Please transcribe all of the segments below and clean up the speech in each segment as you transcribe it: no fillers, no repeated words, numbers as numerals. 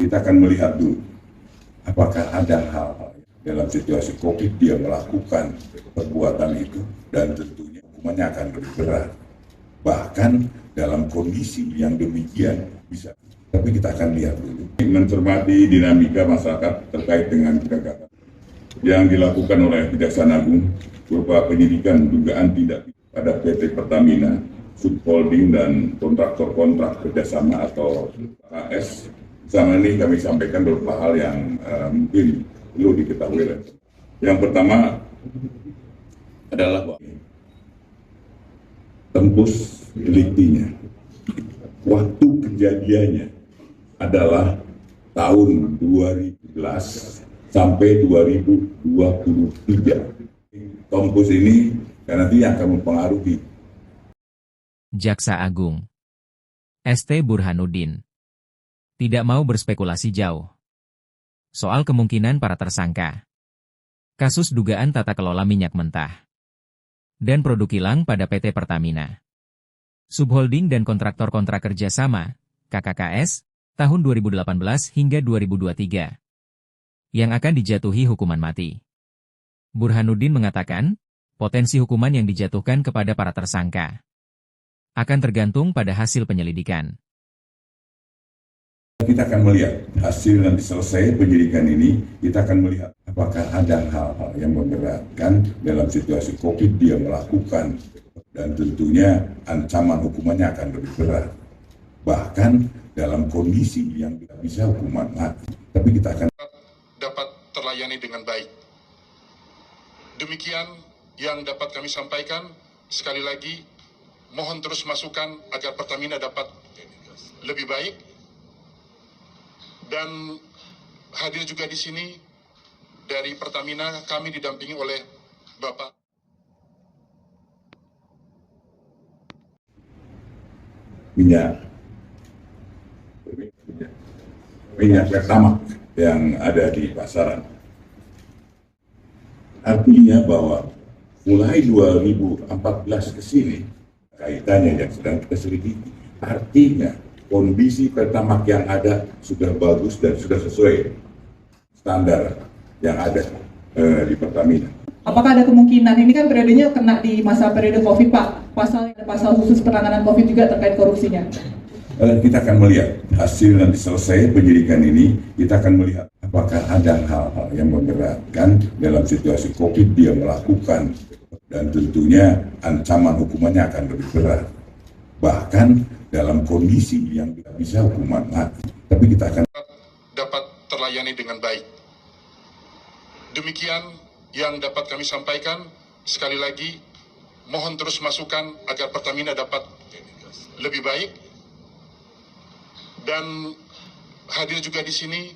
Kita akan melihat dulu apakah ada hal-hal dalam situasi COVID dia melakukan perbuatan itu, dan tentunya hukumannya akan lebih berat. Bahkan dalam kondisi yang demikian bisa. Tapi kita akan lihat dulu. Mencermati dinamika masyarakat terkait dengan penegakan yang dilakukan oleh Kejaksaan Agung berupa penyidikan dugaan tindak pada PT Pertamina, subholding dan kontraktor-kontrak kerjasama atau KS. Sama ini kami sampaikan beberapa hal yang mungkin perlu diketahui. Yang pertama adalah tembus deliktinya. Waktu kejadiannya adalah tahun 2011 sampai 2023. Tembus ini nanti akan mempengaruhi. Jaksa Agung ST Burhanuddin tidak mau berspekulasi jauh soal kemungkinan para tersangka kasus dugaan tata kelola minyak mentah dan produk kilang pada PT Pertamina, subholding dan kontraktor kontrak kerjasama (KKKS) tahun 2018 hingga 2023 yang akan dijatuhi hukuman mati. Burhanuddin mengatakan, potensi hukuman yang dijatuhkan kepada para tersangka akan tergantung pada hasil penyelidikan. Kita akan melihat hasil nanti selesai penyidikan ini, kita akan melihat apakah ada hal-hal yang memberatkan dalam situasi COVID dia melakukan, dan tentunya ancaman hukumannya akan lebih berat. Bahkan dalam kondisi yang tidak bisa hukuman mati, tapi kita akan dapat terlayani dengan baik. Demikian yang dapat kami sampaikan. Sekali lagi, mohon terus masukan agar Pertamina dapat lebih baik. Dan hadir juga di sini dari Pertamina, kami didampingi oleh Bapak minyak pertama yang ada di pasaran. Artinya bahwa mulai 2014 ke sini, kaitannya yang sedang kita selidiki, artinya kondisi Pertamax yang ada sudah bagus dan sudah sesuai standar yang ada di Pertamina. Apakah ada kemungkinan, ini kan periodenya kena di masa periode COVID Pak, pasal khusus penanganan COVID juga terkait korupsinya? Kita akan melihat hasil nanti selesai penyidikan ini, kita akan melihat apakah ada hal-hal yang memberatkan dalam situasi COVID dia melakukan, dan tentunya ancaman hukumannya akan lebih berat. Bahkan dalam kondisi yang tidak bisa hukuman mati, tapi kita akan dapat terlayani dengan baik. Demikian yang dapat kami sampaikan. Sekali lagi, mohon terus masukan agar Pertamina dapat lebih baik. Dan hadir juga di sini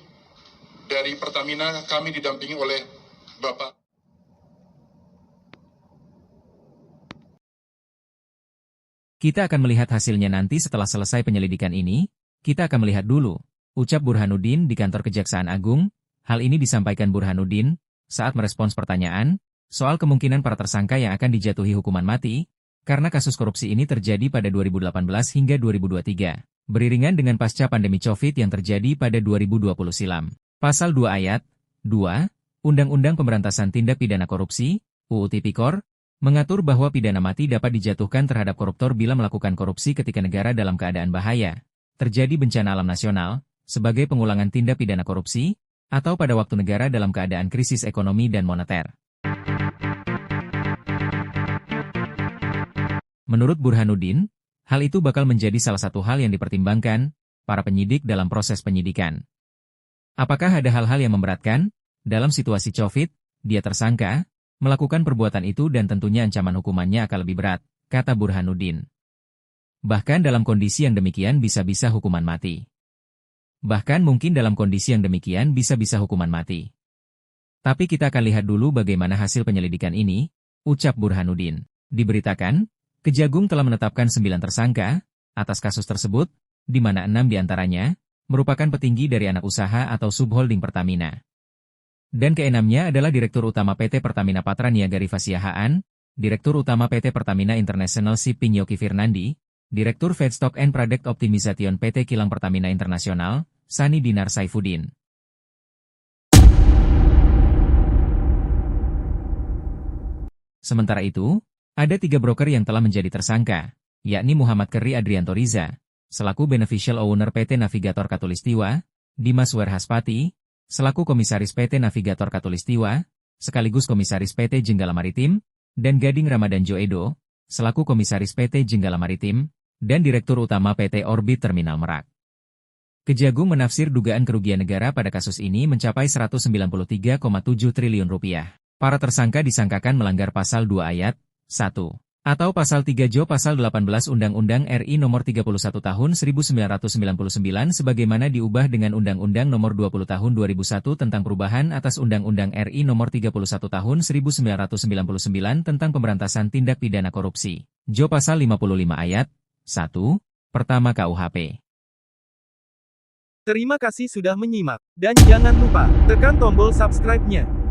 dari Pertamina, kami didampingi oleh Bapak. Kita akan melihat hasilnya nanti setelah selesai penyelidikan ini. Kita akan melihat dulu, ucap Burhanuddin di kantor Kejaksaan Agung. Hal ini disampaikan Burhanuddin saat merespons pertanyaan soal kemungkinan para tersangka yang akan dijatuhi hukuman mati karena kasus korupsi ini terjadi pada 2018 hingga 2023, beriringan dengan pasca pandemi COVID yang terjadi pada 2020 silam. Pasal 2 Ayat 2 Undang-Undang Pemberantasan Tindak Pidana Korupsi (UU Tipikor) mengatur bahwa pidana mati dapat dijatuhkan terhadap koruptor bila melakukan korupsi ketika negara dalam keadaan bahaya, terjadi bencana alam nasional, sebagai pengulangan tindak pidana korupsi, atau pada waktu negara dalam keadaan krisis ekonomi dan moneter. Menurut Burhanuddin, hal itu bakal menjadi salah satu hal yang dipertimbangkan para penyidik dalam proses penyidikan. Apakah ada hal-hal yang memberatkan? Dalam situasi COVID, dia tersangka melakukan perbuatan itu dan tentunya ancaman hukumannya akan lebih berat, kata Burhanuddin. Bahkan dalam kondisi yang demikian bisa-bisa hukuman mati. Bahkan mungkin dalam kondisi yang demikian bisa-bisa hukuman mati. Tapi kita akan lihat dulu bagaimana hasil penyelidikan ini, ucap Burhanuddin. Diberitakan, Kejagung telah menetapkan 9 tersangka atas kasus tersebut, di mana 6 diantaranya merupakan petinggi dari anak usaha atau subholding Pertamina. Dan keenamnya adalah Direktur Utama PT Pertamina Patra Niaga Rifa Siahaan, Direktur Utama PT Pertamina International Shipping Yoki Firnandi, Direktur Feedstock and Product Optimization PT Kilang Pertamina Internasional, Sani Dinar Saifuddin. Sementara itu, ada 3 broker yang telah menjadi tersangka, yakni Muhammad Keri Adrianto Riza, selaku Beneficial Owner PT Navigator Katulistiwa, Dimas Werhaspati, selaku Komisaris PT Navigator Katulistiwa, sekaligus Komisaris PT Jenggala Maritim, dan Gading Ramadan Joedo, selaku Komisaris PT Jenggala Maritim, dan Direktur Utama PT Orbit Terminal Merak. Kejagung menafsir dugaan kerugian negara pada kasus ini mencapai 193,7 triliun rupiah. Para tersangka disangkakan melanggar pasal 2 ayat 1 atau pasal 3 Jo pasal 18 Undang-Undang RI Nomor 31 Tahun 1999 sebagaimana diubah dengan Undang-Undang Nomor 20 Tahun 2001 tentang perubahan atas Undang-Undang RI Nomor 31 Tahun 1999 tentang pemberantasan tindak pidana korupsi. Jo pasal 55 ayat 1 pertama KUHP. Terima kasih sudah menyimak, dan jangan lupa tekan tombol subscribe-nya.